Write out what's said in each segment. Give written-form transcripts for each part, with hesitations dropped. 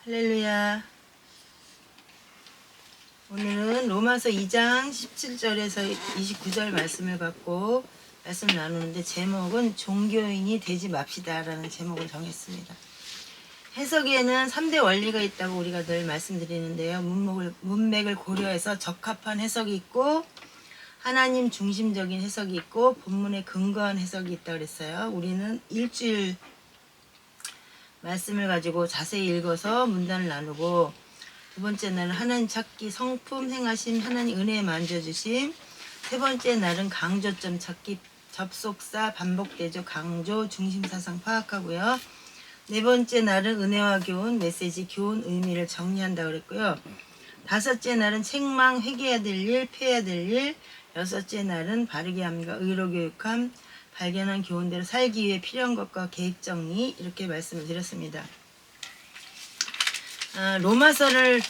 할렐루야. 오늘은 로마서 2장 17절에서 29절 말씀을 갖고 말씀을 나누는데, 제목은 종교인이 되지 맙시다 라는 제목을 정했습니다. 해석에는 3대 원리가 있다고 우리가 늘 말씀드리는데요. 문맥을 고려해서 적합한 해석이 있고, 하나님 중심적인 해석이 있고, 본문에 근거한 해석이 있다고 그랬어요. 우리는 일주일 말씀을 가지고 자세히 읽어서 문단을 나누고, 두 번째 날은 하나님 찾기, 성품 행하심, 하나님 은혜에 만져주심. 세 번째 날은 강조점 찾기, 접속사, 반복대조, 강조, 중심사상 파악하고요. 네 번째 날은 은혜와 교훈, 메시지, 교훈, 의미를 정리한다고 그랬고요. 다섯째 날은 책망, 회개해야 될 일, 피해야 될 일. 여섯째 날은 바르게 함과 의로 교육함, 발견한 교훈대로 살기 위해 필요한 것과 계획 정리, 이렇게 말씀을 드렸습니다. 로마서를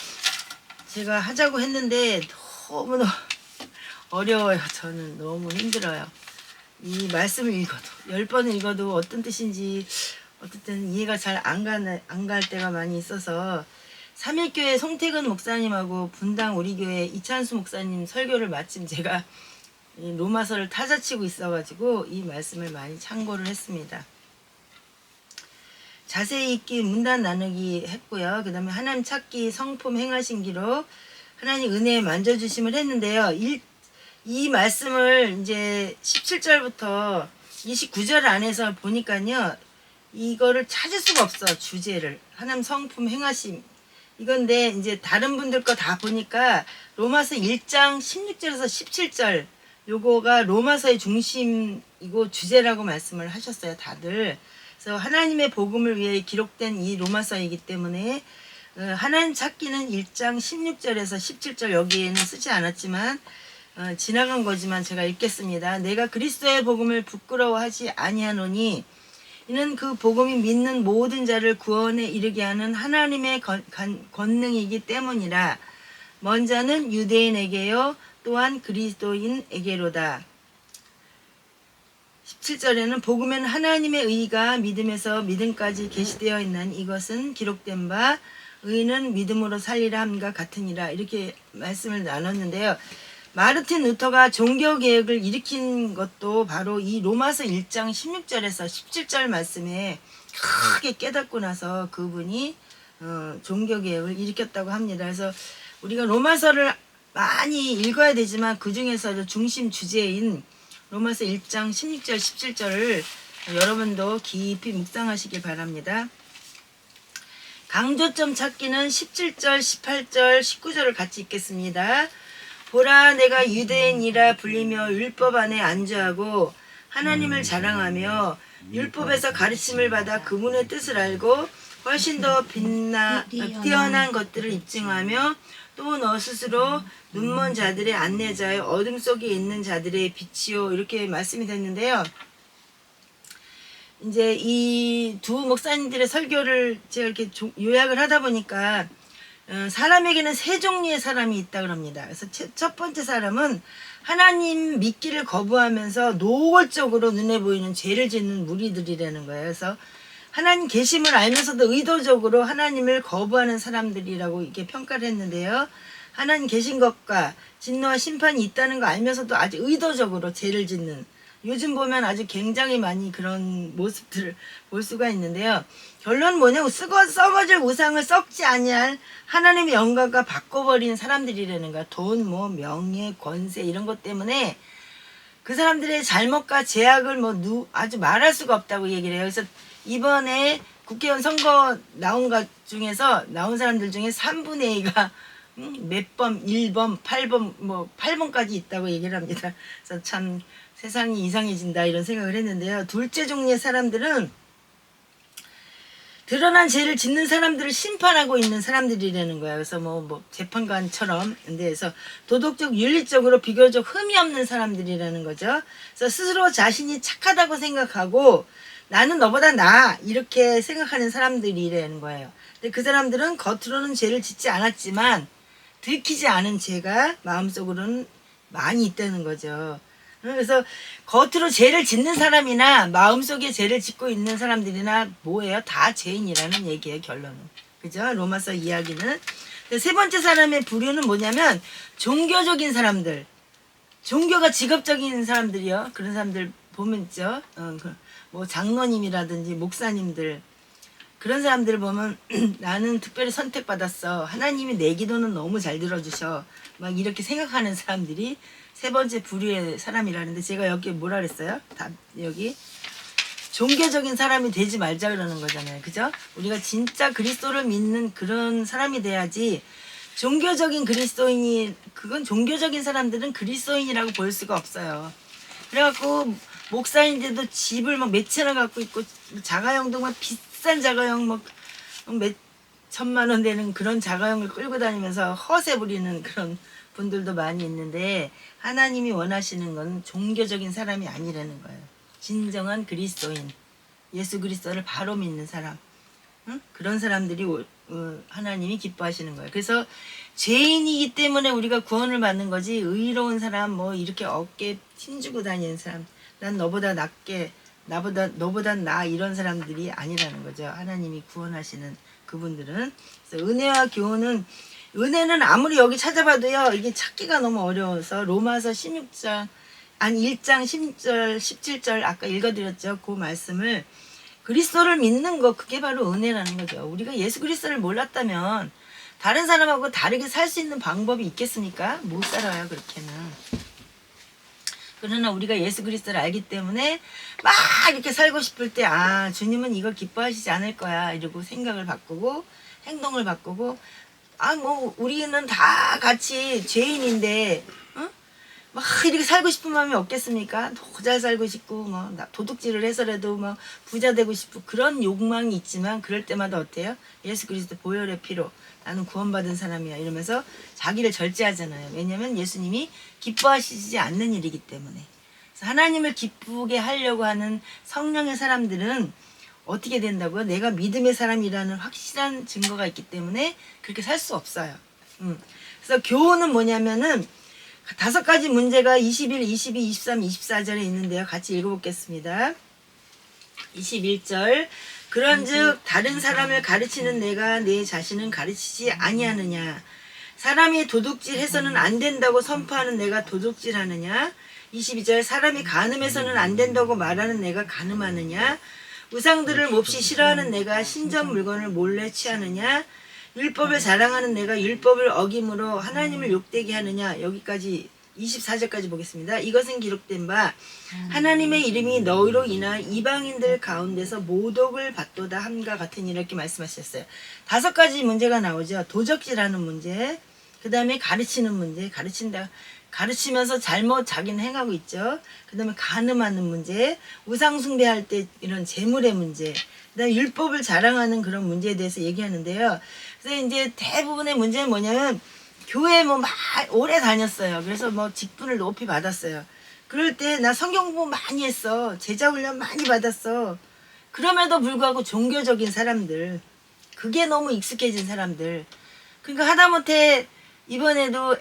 제가 하자고 했는데 너무너무 어려워요. 저는 너무 힘들어요. 이 말씀을 읽어도 10번을 읽어도 어떤 뜻인지 어쨌든 이해가 잘 안 갈 때가 많이 있어서, 삼일교회 송태근 목사님하고 분당 우리 교회 이찬수 목사님 설교를 마침 제가 로마서를 타자치고 있어가지고 이 말씀을 많이 참고를 했습니다. 자세히 읽기, 문단 나누기 했고요. 그 다음에 하나님 찾기, 성품 행하신 기록, 하나님 은혜에 만져주심을 했는데요. 이 말씀을 이제 17절부터 29절 안에서 보니까요, 이거를 찾을 수가 없어. 주제를 하나님 성품 행하심 이건데, 이제 다른 분들 거 다 보니까 로마서 1장 16절에서 17절 요거가 로마서의 중심이고 주제라고 말씀을 하셨어요, 다들. 그래서 하나님의 복음을 위해 기록된 이 로마서이기 때문에 하나님 찾기는 1장 16절에서 17절 여기에는 쓰지 않았지만 지나간 거지만 제가 읽겠습니다. 내가 그리스도의 복음을 부끄러워하지 아니하노니 이는 그 복음이 믿는 모든 자를 구원에 이르게 하는 하나님의 권능이기 때문이라. 먼저는 유대인에게요 또한 그리스도인에게로다. 17절에는 복음에는 하나님의 의가 믿음에서 믿음까지 계시되어 있나니 이것은 기록된 바 의는 믿음으로 살리라 함과 같으니라, 이렇게 말씀을 나눴는데요. 마르틴 루터가 종교개혁을 일으킨 것도 바로 이 로마서 1장 16절에서 17절 말씀에 크게 깨닫고 나서 그분이 종교개혁을 일으켰다고 합니다. 그래서 우리가 로마서를 많이 읽어야 되지만 그 중에서도 중심 주제인 로마서 1장 16절 17절을 여러분도 깊이 묵상하시길 바랍니다. 강조점 찾기는 17절 18절 19절을 같이 읽겠습니다. 보라, 내가 유대인이라 불리며 율법 안에 안주하고 하나님을 자랑하며 율법에서 가르침을 받아 그분의 뜻을 알고 훨씬 더 뛰어난 것들을 입증하며 또 너 스스로 눈먼 자들의 안내자여 어둠 속에 있는 자들의 빛이요, 이렇게 말씀이 됐는데요. 이제 이 두 목사님들의 설교를 제가 이렇게 요약을 하다 보니까 사람에게는 세 종류의 사람이 있다 그럽니다. 그래서 첫 번째 사람은 하나님 믿기를 거부하면서 노골적으로 눈에 보이는 죄를 짓는 무리들이라는 거예요. 그래서 하나님 계심을 알면서도 의도적으로 하나님을 거부하는 사람들이라고 이렇게 평가를 했는데요. 하나님 계신 것과 진노와 심판이 있다는 거 알면서도 아주 의도적으로 죄를 짓는, 요즘 보면 아주 굉장히 많이 그런 모습들을 볼 수가 있는데요. 결론은 뭐냐고, 썩어질 우상을 썩지 아니할 하나님의 영광과 바꿔버린 사람들이라는 거야. 돈, 명예, 권세 이런 것 때문에 그 사람들의 잘못과 죄악을 아주 말할 수가 없다고 얘기를 해요. 그래서 이번에 국회의원 선거 나온 사람들 중에 3분의 2가 몇 번, 1번, 8번, 8번까지 있다고 얘기를 합니다. 그래서 참 세상이 이상해진다 이런 생각을 했는데요. 둘째 종류의 사람들은 드러난 죄를 짓는 사람들을 심판하고 있는 사람들이라는 거야. 그래서 재판관처럼, 근데 그래서 도덕적, 윤리적으로 비교적 흠이 없는 사람들이라는 거죠. 그래서 스스로 자신이 착하다고 생각하고 나는 너보다 나아 이렇게 생각하는 사람들이라는 거예요. 근데 그 사람들은 겉으로는 죄를 짓지 않았지만 들키지 않은 죄가 마음속으로는 많이 있다는 거죠. 그래서 겉으로 죄를 짓는 사람이나 마음속에 죄를 짓고 있는 사람들이나 뭐예요? 다 죄인이라는 얘기예요, 결론은. 그죠? 로마서 이야기는. 세 번째 사람의 부류는 뭐냐면 종교적인 사람들. 종교가 직업적인 사람들이요. 그런 사람들 보면 있죠. 뭐 장로님이라든지 목사님들. 그런 사람들을 보면 나는 특별히 선택받았어. 하나님이 내 기도는 너무 잘 들어주셔. 막 이렇게 생각하는 사람들이 세 번째 부류의 사람이라는데 제가 여기 뭐라 그랬어요? 여기 종교적인 사람이 되지 말자 그러는 거잖아요. 그죠? 우리가 진짜 그리스도를 믿는 그런 사람이 돼야지 종교적인 그리스도인이 그건 종교적인 사람들은 그리스도인이라고 볼 수가 없어요. 그래갖고 목사인데도 집을 막 몇 채나 갖고 있고 자가용도 막 비싼 자가용 막 몇 천만 원 되는 그런 자가용을 끌고 다니면서 허세 부리는 그런 분들도 많이 있는데 하나님이 원하시는 건 종교적인 사람이 아니라는 거예요. 진정한 그리스도인, 예수 그리스도를 바로 믿는 사람, 응? 그런 사람들이 하나님이 기뻐하시는 거예요. 그래서 죄인이기 때문에 우리가 구원을 받는 거지 의로운 사람 뭐 이렇게 어깨 힘주고 다니는 사람 난 너보다 낫게 너보다 나 이런 사람들이 아니라는 거죠. 하나님이 구원하시는 그분들은. 그래서 은혜와 교훈은 은혜는 아무리 여기 찾아봐도요 이게 찾기가 너무 어려워서 로마서 16장 1장 10절 17절 아까 읽어드렸죠. 그 말씀을 그리스도를 믿는 거 그게 바로 은혜라는 거죠. 우리가 예수 그리스도를 몰랐다면 다른 사람하고 다르게 살 수 있는 방법이 있겠습니까? 못 살아요 그렇게는. 그러나 우리가 예수 그리스도를 알기 때문에 막 이렇게 살고 싶을 때 주님은 이걸 기뻐하시지 않을 거야 이러고 생각을 바꾸고 행동을 바꾸고 뭐 우리는 다 같이 죄인인데 막 이렇게 살고 싶은 마음이 없겠습니까? 더 잘 살고 싶고 뭐 도둑질을 해서라도 뭐 부자 되고 싶고 그런 욕망이 있지만 그럴 때마다 어때요? 예수 그리스도 보혈의 피로 나는 구원받은 사람이야 이러면서 자기를 절제하잖아요. 왜냐하면 예수님이 기뻐하시지 않는 일이기 때문에. 그래서 하나님을 기쁘게 하려고 하는 성령의 사람들은 어떻게 된다고요? 내가 믿음의 사람이라는 확실한 증거가 있기 때문에 그렇게 살 수 없어요. 그래서 교훈은 뭐냐면은 5가지 문제가 21, 22, 23, 24절에 있는데요. 같이 읽어보겠습니다. 21절 그런즉 다른 사람을 가르치는 내가 내 자신은 가르치지 아니하느냐. 사람이 도둑질해서는 안 된다고 선포하는 내가 도둑질하느냐. 22절 사람이 간음해서는 안 된다고 말하는 내가 간음하느냐. 우상들을 몹시 싫어하는 내가 신전 물건을 몰래 취하느냐. 율법을 자랑하는 내가 율법을 어김으로 하나님을 욕되게 하느냐. 여기까지 24절까지 보겠습니다. 이것은 기록된 바 하나님의 이름이 너희로 인하 이방인들 가운데서 모독을 받도다 함과 같으니 이렇게 말씀하셨어요. 5가지 문제가 나오죠. 도적질하는 문제, 그 다음에 가르치는 문제, 가르치면서 잘못 자기는 행하고 있죠. 그 다음에 간음하는 문제, 우상숭배할 때 이런 재물의 문제, 그 다음에 율법을 자랑하는 그런 문제에 대해서 얘기하는데요. 그래서 이제 대부분의 문제는 뭐냐면 교회 뭐 오래 다녔어요. 그래서 뭐 직분을 높이 받았어요. 그럴 때 나 성경 공부 많이 했어. 제자 훈련 많이 받았어. 그럼에도 불구하고 종교적인 사람들, 그게 너무 익숙해진 사람들. 그러니까 하다못해 이번에도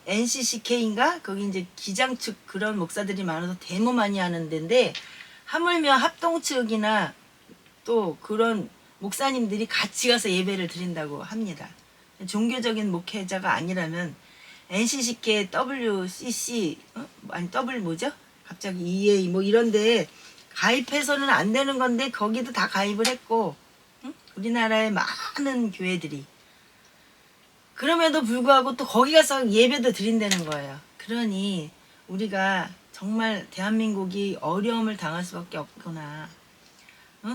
NCCK인가? 거기 이제 기장 측 그런 목사들이 많아서 데모 많이 하는 데인데 하물며 합동 측이나 또 그런 목사님들이 같이 가서 예배를 드린다고 합니다. 종교적인 목회자가 아니라면 NCCK, WCC, 아니 W 뭐죠? 갑자기 EA 뭐 이런데 가입해서는 안 되는 건데 거기도 다 가입을 했고 우리나라의 많은 교회들이 그럼에도 불구하고 또 거기 가서 예배도 드린다는 거예요. 그러니 우리가 정말 대한민국이 어려움을 당할 수밖에 없구나.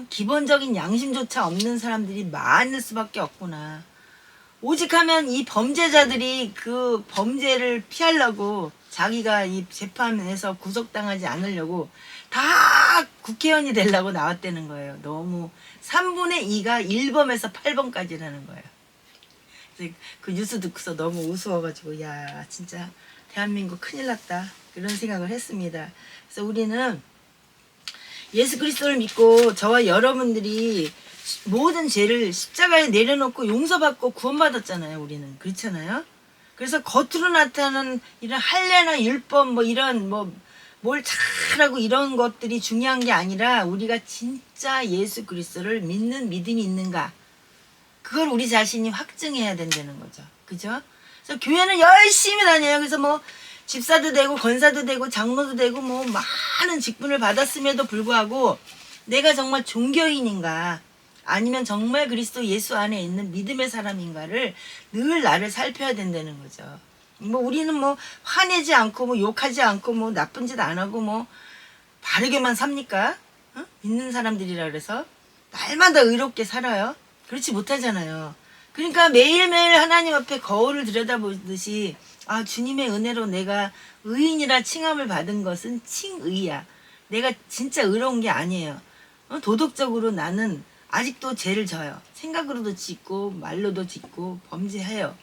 기본적인 양심조차 없는 사람들이 많을 수밖에 없구나. 오직하면 이 범죄자들이 그 범죄를 피하려고 자기가 이 재판에서 구속당하지 않으려고 다 국회의원이 되려고 나왔다는 거예요. 너무 3분의 2가 1범에서 8범까지라는 거예요. 그래서 그 뉴스 듣고서 너무 우스워가지고 야 진짜 대한민국 큰일 났다 그런 생각을 했습니다. 그래서 우리는 예수 그리스도를 믿고 저와 여러분들이 모든 죄를 십자가에 내려놓고 용서받고 구원받았잖아요. 우리는 그렇잖아요. 그래서 겉으로 나타나는 이런 할례나 율법 뭐 이런 뭘 잘하고 이런 것들이 중요한 게 아니라 우리가 진짜 예수 그리스도를 믿는 믿음이 있는가 그걸 우리 자신이 확증해야 된다는 거죠. 그죠? 그래서 교회는 열심히 다녀요. 그래서 뭐 집사도 되고 권사도 되고 장로도 되고 뭐 많은 직분을 받았음에도 불구하고 내가 정말 종교인인가 아니면 정말 그리스도 예수 안에 있는 믿음의 사람인가를 늘 나를 살펴야 된다는 거죠. 뭐 우리는 뭐 화내지 않고 뭐 욕하지 않고 뭐 나쁜 짓 안 하고 뭐 바르게만 삽니까? 어? 믿는 사람들이라 그래서 날마다 의롭게 살아요? 그렇지 못하잖아요. 그러니까 매일매일 하나님 앞에 거울을 들여다보듯이 아 주님의 은혜로 내가 의인이라 칭함을 받은 것은 칭의야. 내가 진짜 의로운 게 아니에요. 도덕적으로 나는 아직도 죄를 져요. 생각으로도 짓고 말로도 짓고 범죄해요.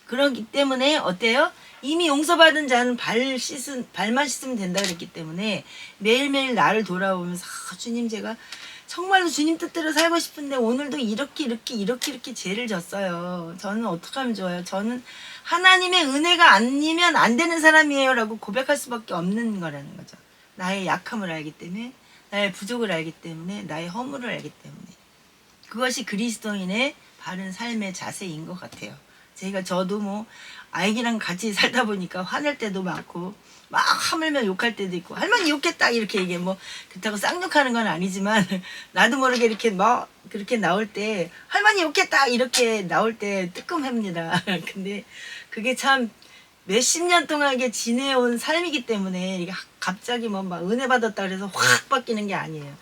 그렇기 때문에 어때요? 이미 용서받은 자는 발만 씻으면 된다 그랬기 때문에 매일매일 나를 돌아보면서 아, 주님 제가 정말로 주님 뜻대로 살고 싶은데 오늘도 이렇게 죄를 졌어요. 저는 어떻게 하면 좋아요? 저는 하나님의 은혜가 아니면 안 되는 사람이에요 라고 고백할 수밖에 없는 거라는 거죠. 나의 약함을 알기 때문에 나의 부족을 알기 때문에 나의 허물을 알기 때문에 그것이 그리스도인의 바른 삶의 자세인 것 같아요. 저도 뭐 아이랑 같이 살다 보니까 화낼 때도 많고 막 하물며 욕할 때도 있고 할머니 욕했다 이렇게 얘기해 뭐 그렇다고 쌍욕하는 건 아니지만 나도 모르게 이렇게 막 그렇게 나올 때 할머니 욕했다 이렇게 나올 때 뜨끔합니다. 근데 그게 참 몇십 년 동안 이게 지내온 삶이기 때문에 이게 갑자기 뭐 막 은혜 받았다 그래서 확 바뀌는 게 아니에요.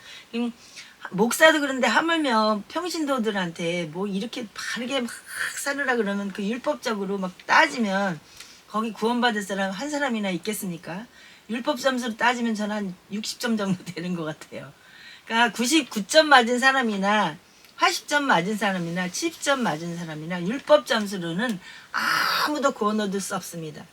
목사도 그런데 하물며 평신도들한테 뭐 이렇게 바르게 막 살으라 그러면 그 율법적으로 막 따지면 거기 구원받을 사람 한 사람이나 있겠습니까? 율법 점수로 따지면 저는 한 60점 정도 되는 것 같아요. 그러니까 99점 맞은 사람이나 80점 맞은 사람이나 70점 맞은 사람이나 율법 점수로는 아무도 구원 얻을 수 없습니다.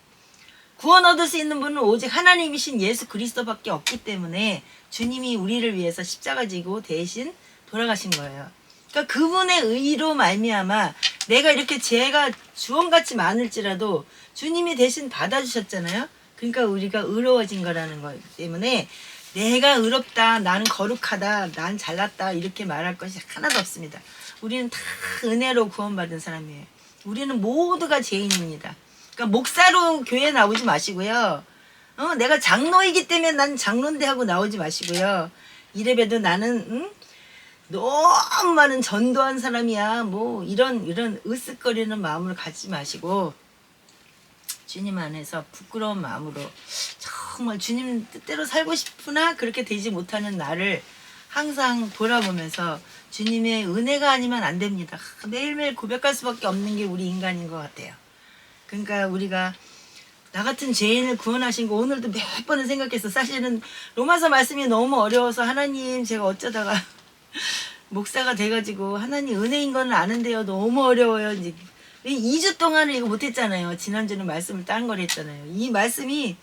구원 얻을 수 있는 분은 오직 하나님이신 예수 그리스도밖에 없기 때문에 주님이 우리를 위해서 십자가 지고 대신 돌아가신 거예요. 그러니까 그분의 의로 말미암아 내가 이렇게 죄가 주홍같이 많을지라도 주님이 대신 받아주셨잖아요. 그러니까 우리가 의로워진 거라는 거기 때문에 내가 의롭다, 나는 거룩하다, 난 잘났다 이렇게 말할 것이 하나도 없습니다. 우리는 다 은혜로 구원받은 사람이에요. 우리는 모두가 죄인입니다. 그러니까 목사로 교회 나오지 마시고요. 내가 장로이기 때문에 난 장로인데 하고 나오지 마시고요. 이래봬도 나는 너무 많은 전도한 사람이야. 뭐 이런 으쓱거리는 마음을 갖지 마시고 주님 안에서 부끄러운 마음으로 정말 주님 뜻대로 살고 싶으나 그렇게 되지 못하는 나를 항상 돌아보면서 주님의 은혜가 아니면 안 됩니다. 매일매일 고백할 수밖에 없는 게 우리 인간인 것 같아요. 그러니까 우리가 나 같은 죄인을 구원하신 거 오늘도 몇 번을 생각했어. 사실은 로마서 말씀이 너무 어려워서 하나님 제가 어쩌다가 목사가 돼가지고 하나님 은혜인 건 아는데요. 너무 어려워요. 이제 2주 동안을 이거 못했잖아요. 지난주는 말씀을 딴 걸 했잖아요. 이 말씀이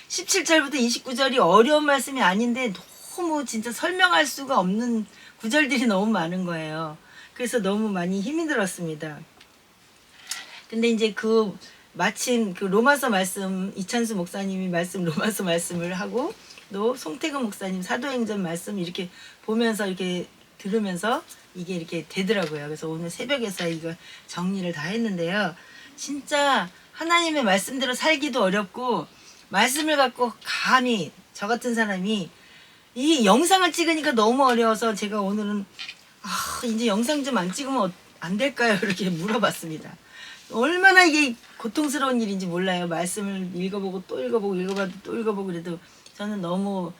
17절부터 29절이 어려운 말씀이 아닌데 너무 진짜 설명할 수가 없는 구절들이 너무 많은 거예요. 그래서 너무 많이 힘이 들었습니다. 근데 이제 마침 그 로마서 말씀 이찬수 목사님이 로마서 말씀을 하고 또 송태근 목사님 사도행전 말씀 이렇게 보면서 이렇게 들으면서 이게 이렇게 되더라고요. 그래서 오늘 새벽에서 이거 정리를 다 했는데요. 진짜 하나님의 말씀대로 살기도 어렵고 말씀을 갖고 감히 저 같은 사람이 이 영상을 찍으니까 너무 어려워서 제가 오늘은 이제 영상 좀 안 찍으면 안 될까요? 이렇게 물어봤습니다. 얼마나 이게 고통스러운 일인지 몰라요. 말씀을 읽어보고 또 읽어보고 읽어봐도 또 읽어보고 그래도 저는 너무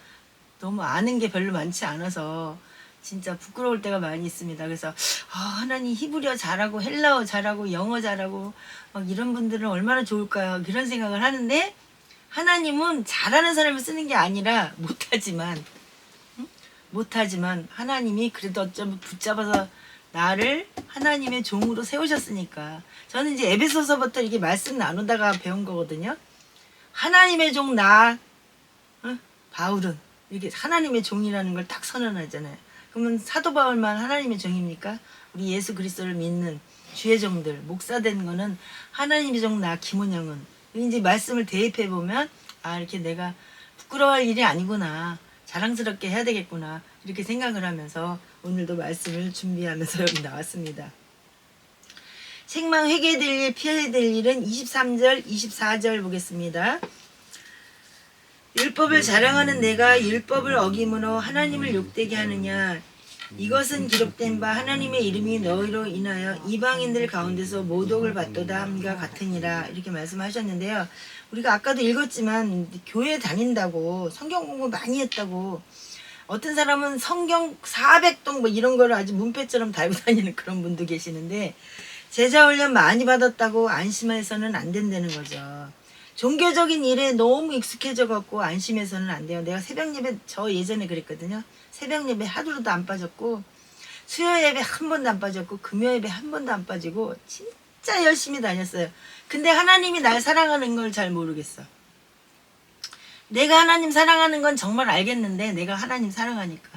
아는 게 별로 많지 않아서 진짜 부끄러울 때가 많이 있습니다. 그래서 하나님 히브리어 잘하고 헬라어 잘하고 영어 잘하고 막 이런 분들은 얼마나 좋을까요? 그런 생각을 하는데 하나님은 잘하는 사람을 쓰는 게 아니라 못하지만 하나님이 그래도 어쩌면 붙잡아서 나를 하나님의 종으로 세우셨으니까 저는 이제 에베소서부터 이렇게 말씀 나누다가 배운 거거든요. 하나님의 종 바울은 이렇게 하나님의 종이라는 걸 딱 선언하잖아요. 그러면 사도 바울만 하나님의 종입니까? 우리 예수 그리스도를 믿는 주의 종들 목사된 거는 하나님의 종 김은영은 이제 말씀을 대입해 보면 이렇게 내가 부끄러워할 일이 아니구나. 자랑스럽게 해야 되겠구나. 이렇게 생각을 하면서 오늘도 말씀을 준비하면서 여기 나왔습니다. 책망 회개될 일 피해야 될 일은 23절 24절 보겠습니다. 율법을 자랑하는 내가 율법을 어김으로 하나님을 욕되게 하느냐. 이것은 기록된 바 하나님의 이름이 너희로 인하여 이방인들 가운데서 모독을 받도다 함과 같으니라. 이렇게 말씀하셨는데요. 우리가 아까도 읽었지만 교회 다닌다고 성경 공부 많이 했다고 어떤 사람은 성경 400동 뭐 이런 거를 아주 문패처럼 달고 다니는 그런 분도 계시는데 제자 훈련 많이 받았다고 안심해서는 안 된다는 거죠. 종교적인 일에 너무 익숙해져 갖고 안심해서는 안 돼요. 내가 새벽 예배 저 예전에 그랬거든요. 새벽 예배 하루도 안 빠졌고 수요 예배 한 번도 안 빠졌고 금요 예배 한 번도 안 빠지고 진짜 열심히 다녔어요. 근데 하나님이 날 사랑하는 걸 잘 모르겠어. 내가 하나님 사랑하는 건 정말 알겠는데 내가 하나님 사랑하니까.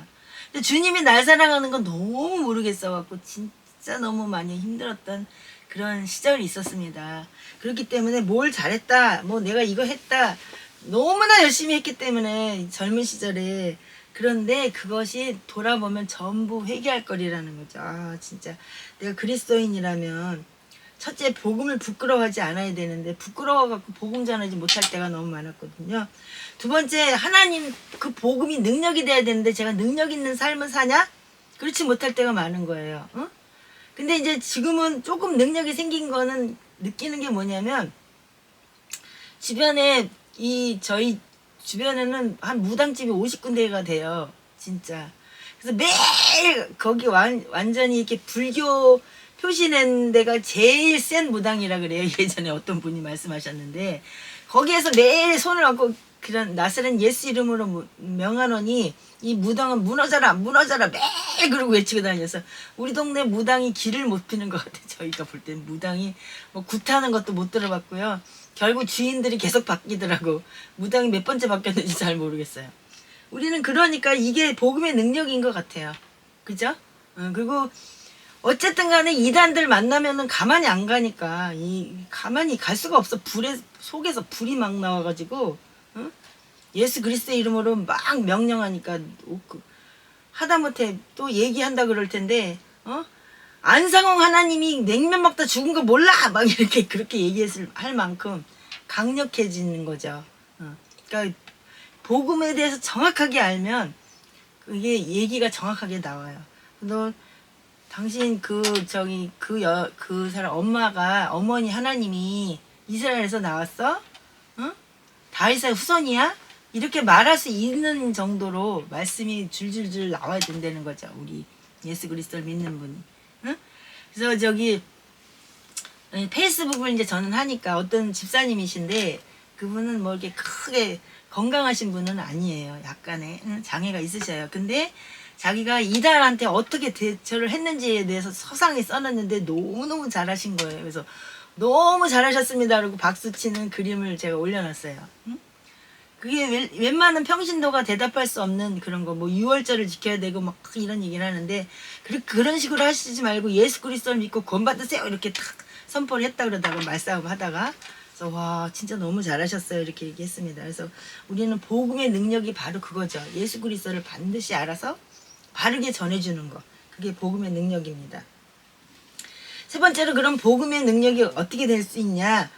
근데 주님이 날 사랑하는 건 너무 모르겠어 갖고 진짜 너무 많이 힘들었던 그런 시절이 있었습니다. 그렇기 때문에 뭘 잘했다, 뭐 내가 이거 했다, 너무나 열심히 했기 때문에 젊은 시절에. 그런데 그것이 돌아보면 전부 회개할 거리라는 거죠. 아 진짜 내가 그리스도인이라면 첫째 복음을 부끄러워하지 않아야 되는데 부끄러워갖고 복음 전하지 못할 때가 너무 많았거든요. 두 번째 하나님 그 복음이 능력이 돼야 되는데 제가 능력 있는 삶을 사냐? 그렇지 못할 때가 많은 거예요. 어? 근데 이제 지금은 조금 능력이 생긴 거는 느끼는 게 뭐냐면 주변에 저희 주변에는 한 무당집이 50군데가 돼요. 진짜. 그래서 매일 거기 완전히 이렇게 불교 표시낸 데가 제일 센 무당이라 그래요. 예전에 어떤 분이 말씀하셨는데 거기에서 매일 손을 얹고 그런 나사렛 예수 이름으로 명하노니 이 무당은 무너져라 무너져라 매일 그러고 외치고 다녀서 우리 동네 무당이 길을 못 피는 것 같아요. 저희가 볼 땐 무당이 뭐 굿하는 것도 못 들어봤고요. 결국 주인들이 계속 바뀌더라고. 무당이 몇 번째 바뀌었는지 잘 모르겠어요. 우리는 그러니까 이게 복음의 능력인 것 같아요. 그죠? 그리고 어쨌든 간에 이단들 만나면은 가만히 안 가니까 가만히 갈 수가 없어. 속에서 불이 막 나와가지고 예수 그리스도의 이름으로 막 명령하니까 하다못해 또 얘기한다 그럴 텐데 안상홍 하나님이 냉면 먹다 죽은 거 몰라 막 이렇게 그렇게 할 만큼 강력해지는 거죠. 그러니까 복음에 대해서 정확하게 알면 그게 얘기가 정확하게 나와요. 너 당신 그 사람 어머니 하나님이 이스라엘에서 나왔어? 다윗의 후손이야? 이렇게 말할 수 있는 정도로 말씀이 줄줄줄 나와야 된다는 거죠. 우리 예수 그리스도를 믿는 분이. 그래서 페이스북을 이제 저는 하니까 어떤 집사님이신데 그분은 뭐 이렇게 크게 건강하신 분은 아니에요. 약간의 장애가 있으셔요. 근데 자기가 이단한테 어떻게 대처를 했는지에 대해서 서상에 써놨는데 너무너무 잘하신 거예요. 그래서 너무 잘하셨습니다. 그리고 박수치는 그림을 제가 올려놨어요. 그게 웬만한 평신도가 대답할 수 없는 그런 거, 뭐 유월절을 지켜야 되고 막 이런 얘기를 하는데 그런 식으로 하시지 말고 예수 그리스도를 믿고 구원받으세요 이렇게 탁 선포를 했다 그러다가 말싸움 하다가 그래서 와 진짜 너무 잘하셨어요 이렇게 얘기했습니다. 그래서 우리는 복음의 능력이 바로 그거죠. 예수 그리스도를 반드시 알아서 바르게 전해주는 거, 그게 복음의 능력입니다. 세 번째로 그럼 복음의 능력이 어떻게 될 수 있냐?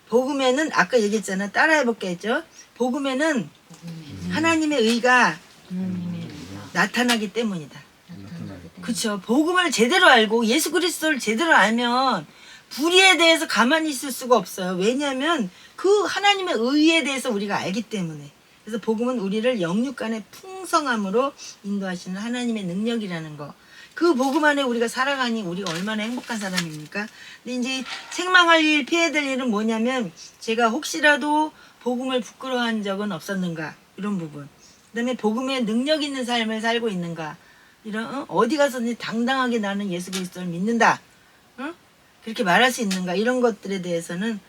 복음에는 아까 얘기했잖아. 따라해볼게 했죠. 복음에는 하나님의 의가 나타나기 때문이다. 그렇죠. 복음을 제대로 알고 예수 그리스도를 제대로 알면 불의에 대해서 가만히 있을 수가 없어요. 왜냐하면 그 하나님의 의에 대해서 우리가 알기 때문에. 그래서 복음은 우리를 영육간의 풍성함으로 인도하시는 하나님의 능력이라는 거. 그 복음 안에 우리가 살아가니 우리가 얼마나 행복한 사람입니까? 근데 이제 책망할 일, 피해야 될 일은 뭐냐면 제가 혹시라도 복음을 부끄러워한 적은 없었는가 이런 부분. 그다음에 복음에 능력 있는 삶을 살고 있는가 이런 어디 가서든지 당당하게 나는 예수 그리스도를 믿는다. 그렇게 말할 수 있는가 이런 것들에 대해서는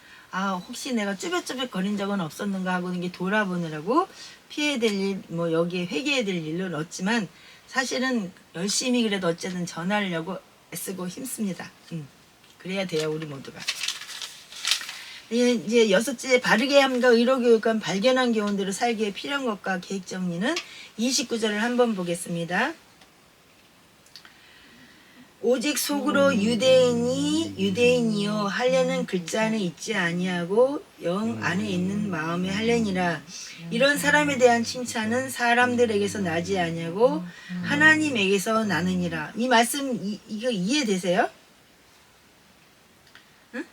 혹시 내가 쭈뼛쭈뼛 거린 적은 없었는가 하고 이게 돌아보느라고 피해야 될 일, 뭐 여기에 회개해야 될 일은 없지만 사실은 열심히 그래도 어쨌든 전하려고 애쓰고 힘씁니다. 그래야 돼요 우리 모두가. 이제 여섯째 바르게 함과 의로 교육한 발견한 교훈대로 살기에 필요한 것과 계획 정리는 29절을 한번 보겠습니다. 오직 속으로 유대인이 유대인이요 할례는 글자 안에 있지 아니하고 영 안에 있는 마음에 할례니라. 이런 사람에 대한 칭찬은 사람들에게서 나지 아니하고 하나님에게서 나느니라. 이 말씀 이거 이해되세요? 응?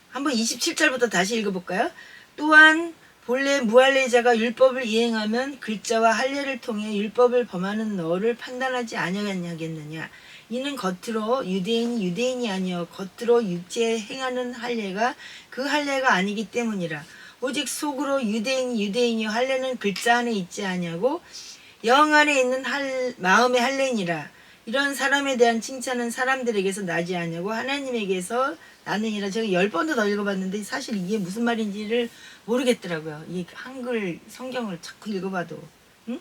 한번 27절부터 다시 읽어볼까요? 또한 본래 무할례자가 율법을 이행하면 글자와 할례를 통해 율법을 범하는 너를 판단하지 아니하겠느냐. 이는 겉으로 유대인이 아니요 겉으로 육체에 행하는 할례가 그 할례가 아니기 때문이라. 오직 속으로 유대인이요 할례는 글자 안에 있지 아니하고 영 안에 있는 마음의 할례니라. 이런 사람에 대한 칭찬은 사람들에게서 나지 아니하고 하나님에게서 나느니라. 제가 10번도 더 읽어봤는데 사실 이게 무슨 말인지를 모르겠더라고요. 이 한글 성경을 자꾸 읽어봐도. 응?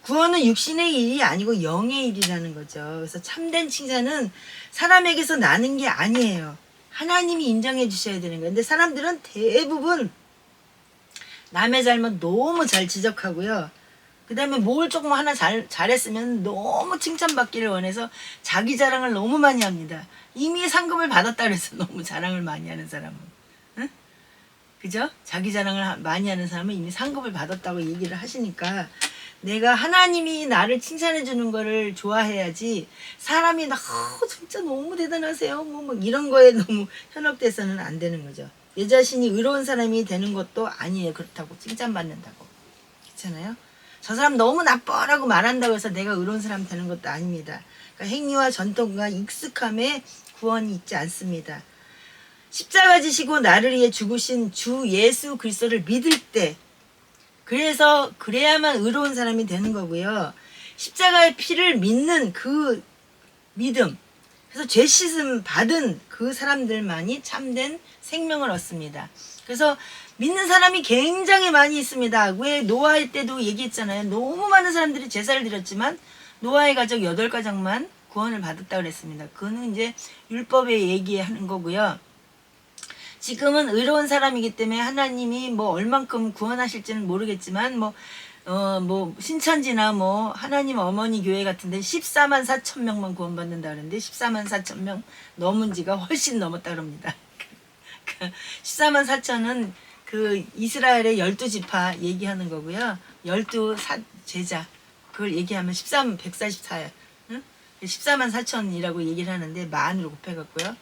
구원은 육신의 일이 아니고 영의 일이라는 거죠. 그래서 참된 칭찬은 사람에게서 나는 게 아니에요. 하나님이 인정해 주셔야 되는 거예요. 근데 사람들은 대부분 남의 잘못 너무 잘 지적하고요. 그 다음에 뭘 조금 하나 잘했으면 너무 칭찬받기를 원해서 자기 자랑을 너무 많이 합니다. 이미 상급을 받았다 그래서 너무 자랑을 많이 하는 사람은. 응? 그죠? 자기 자랑을 많이 하는 사람은 이미 상급을 받았다고 얘기를 하시니까 내가 하나님이 나를 칭찬해 주는 거를 좋아해야지 사람이 나 진짜 너무 대단하세요 뭐 이런 거에 너무 현혹돼서는 안 되는 거죠. 내 자신이 의로운 사람이 되는 것도 아니에요. 그렇다고 칭찬받는다고. 그렇잖아요. 저 사람 너무 나빠라고 말한다고 해서 내가 의로운 사람 되는 것도 아닙니다. 그러니까 행위와 전통과 익숙함에 구원이 있지 않습니다. 십자가 지시고 나를 위해 죽으신 주 예수 그리스도를 믿을 때 그래야만 의로운 사람이 되는 거고요. 십자가의 피를 믿는 그 믿음, 그래서 죄 씻음 받은 그 사람들만이 참된 생명을 얻습니다. 그래서 믿는 사람이 굉장히 많이 있습니다. 왜 노아의 때도 얘기했잖아요. 너무 많은 사람들이 제사를 드렸지만 노아의 가족 8가족만 구원을 받았다고 그랬습니다. 그거는 이제 율법에 얘기하는 거고요. 지금은 의로운 사람이기 때문에 하나님이 뭐 얼만큼 구원하실지는 모르겠지만 신천지나 하나님 어머니 교회 같은데 14만 4천 명만 구원받는다 그러는데 14만 4천 명 넘은 지가 훨씬 넘었다 그럽니다. 14만 4천은 그 이스라엘의 12지파 얘기하는 거고요. 12제자 그걸 얘기하면 144야. 응? 14만 4천이라고 얘기를 하는데 만으로 곱해갖고요.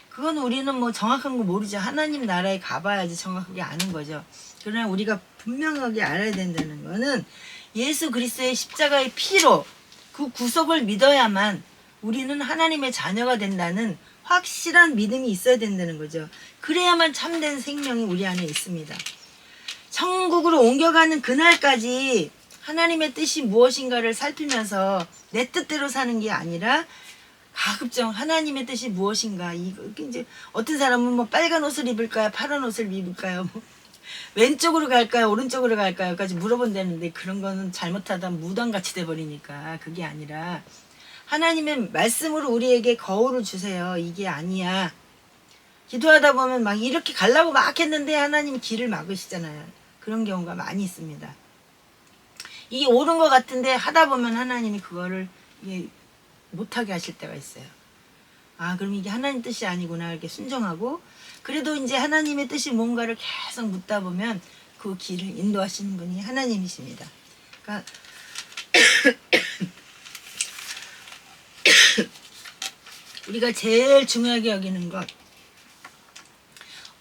그건 우리는 정확한 거 모르죠. 하나님 나라에 가봐야지 정확하게 아는 거죠. 그러나 우리가 분명하게 알아야 된다는 거는 예수 그리스도의 십자가의 피로 그 구속을 믿어야만 우리는 하나님의 자녀가 된다는 확실한 믿음이 있어야 된다는 거죠. 그래야만 참된 생명이 우리 안에 있습니다. 천국으로 옮겨가는 그날까지 하나님의 뜻이 무엇인가를 살피면서 내 뜻대로 사는 게 아니라 가급적 하나님의 뜻이 무엇인가. 이제 어떤 사람은 빨간 옷을 입을까요? 파란 옷을 입을까요? 왼쪽으로 갈까요? 오른쪽으로 갈까요? 까지 물어본다는데 그런 거는 잘못하다 무당같이 돼버리니까 그게 아니라 하나님의 말씀으로 우리에게 거울을 주세요. 이게 아니야. 기도하다 보면 막 이렇게 가려고 막 했는데 하나님 길을 막으시잖아요. 그런 경우가 많이 있습니다. 이게 옳은 것 같은데 하다 보면 하나님이 그거를 못하게 하실 때가 있어요. 아, 그럼 이게 하나님 뜻이 아니구나 이렇게 순종하고 그래도 이제 하나님의 뜻이 뭔가를 계속 묻다 보면 그 길을 인도하시는 분이 하나님이십니다. 그러니까 우리가 제일 중요하게 여기는 것,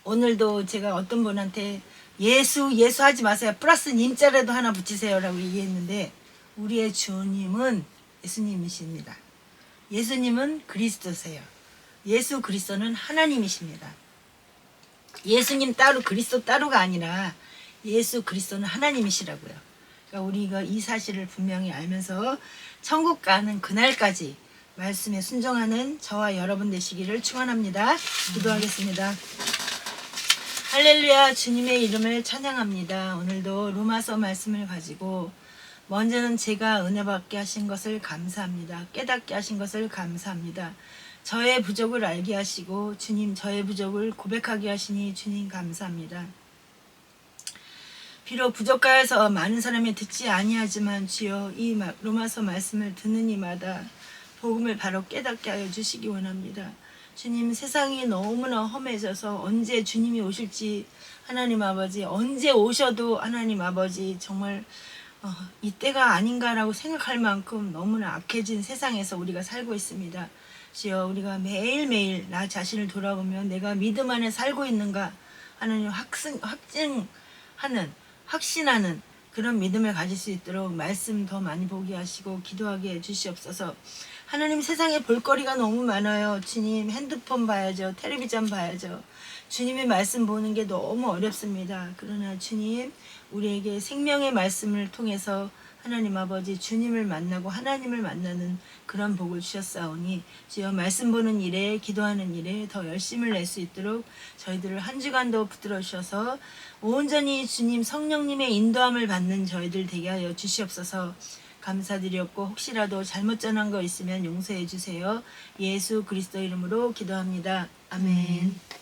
오늘도 제가 어떤 분한테 예수 하지 마세요. 플러스 님자라도 하나 붙이세요 라고 얘기했는데 우리의 주님은 예수님이십니다. 예수님은 그리스도세요. 예수 그리스도는 하나님이십니다. 예수님 따로 그리스도 따로가 아니라 예수 그리스도는 하나님이시라고요. 그러니까 우리가 이 사실을 분명히 알면서 천국 가는 그날까지 말씀에 순종하는 저와 여러분 되시기를 축원합니다. 기도하겠습니다. 할렐루야. 주님의 이름을 찬양합니다. 오늘도 로마서 말씀을 가지고 먼저는 제가 은혜 받게 하신 것을 감사합니다. 깨닫게 하신 것을 감사합니다. 저의 부족을 알게 하시고 주님 저의 부족을 고백하게 하시니 주님 감사합니다. 비록 부족하여서 많은 사람이 듣지 아니하지만 주여 이 로마서 말씀을 듣는 이마다 복음을 바로 깨닫게 하여 주시기 원합니다. 주님, 세상이 너무나 험해져서 언제 주님이 오실지, 하나님 아버지 언제 오셔도 하나님 아버지 정말 이때가 아닌가라고 생각할 만큼 너무나 악해진 세상에서 우리가 살고 있습니다. 주여, 우리가 매일매일 나 자신을 돌아보면 내가 믿음 안에 살고 있는가 하나님 확신하는 그런 믿음을 가질 수 있도록 말씀 더 많이 보게 하시고 기도하게 해주시옵소서. 하나님, 세상에 볼거리가 너무 많아요. 주님, 핸드폰 봐야죠. 텔레비전 봐야죠. 주님의 말씀 보는 게 너무 어렵습니다. 그러나 주님, 우리에게 생명의 말씀을 통해서 하나님 아버지 주님을 만나고 하나님을 만나는 그런 복을 주셨사오니 주여, 말씀 보는 일에, 기도하는 일에 더 열심을 낼 수 있도록 저희들을 한 주간도 붙들어 주셔서 온전히 주님 성령님의 인도함을 받는 저희들 되게 하여 주시옵소서. 감사드렸고 혹시라도 잘못 전한 거 있으면 용서해 주세요. 예수 그리스도 이름으로 기도합니다. 아멘.